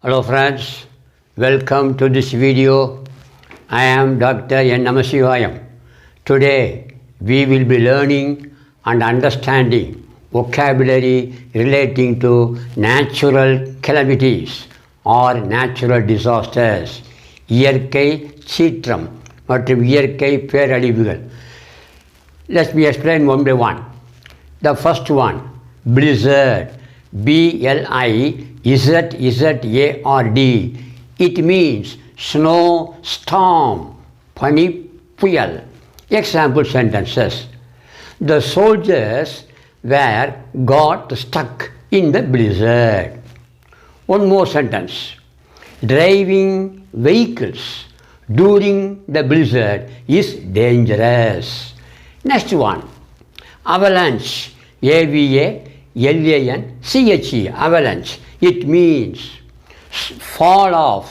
Hello friends, welcome to this video. I am Dr. N. Namasivayam. Today we will be learning and understanding vocabulary relating to natural calamities or natural disasters. இயற்கை சீற்றம் மற்றும் இயற்கை பேரழிவுகள். Let me explain one by one. The first one, blizzard. B-L-I-Z-Z-A-R-D. It means snow storm, பனி புயல். Example sentences. The soldiers got stuck in the blizzard. One more sentence. Driving vehicles during the blizzard is dangerous. Next one. Avalanche. A-V-A-L-A-N-C-H-E. Avalanche. It means fall off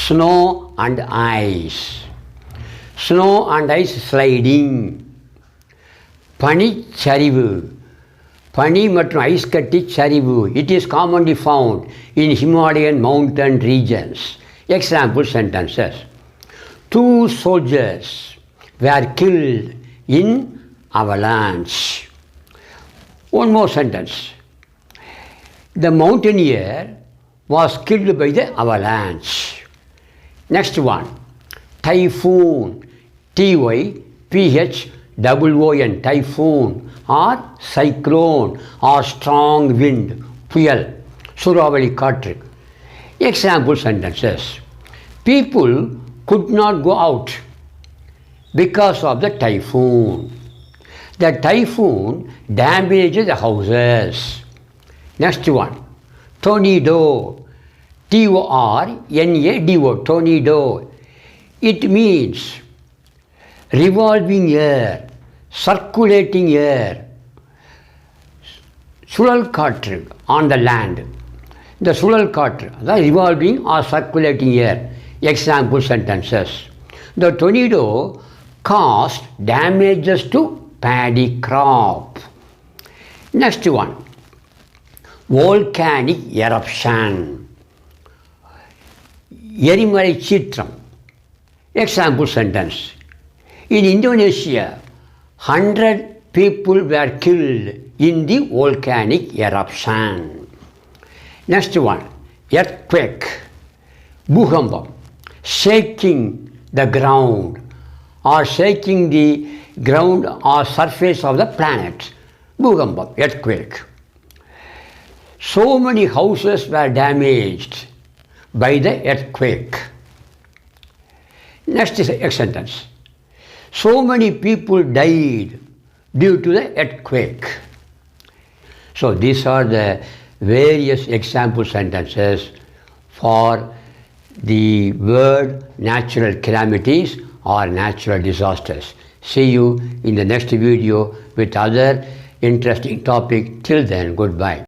snow and ice. Snow and ice sliding. பனிச்சரிவு. பனி மற்றும் ice கட்டி சரிவு. It is commonly found in Himalayan mountain regions. Example sentences. 2 soldiers were killed in avalanche. One more sentence. The mountaineer was killed by the avalanche. Next one. Typhoon. T-Y-P-H-O-O-N. Typhoon or cyclone or strong wind. புயல். சூறாவளி காற்று. Example sentences. People could not go out because of the typhoon. The typhoon damaged the houses. Next one. Tornado. T-O-R-N-A-D-O. Tornado. It means revolving air, circulating air. சுழல் காற்று on the land. The சுழல் காற்று, the revolving or circulating air. Example sentences. The tornado caused damages to paddy crop. Next one. Volcanic eruption. எரிமலை சீற்றம். Example sentence. In Indonesia, 100 people were killed in the volcanic eruption. Next one. Earthquake. பூகம்பம். Shaking the ground or shaking the ground or surface of the planet. பூகம்பம். Earthquake. So many houses were damaged by the earthquake. Next is a sentence. So many people died due to the earthquake. So these are the various example sentences for the word natural calamities or natural disasters. See you in the next video with other interesting topic. Till then, goodbye.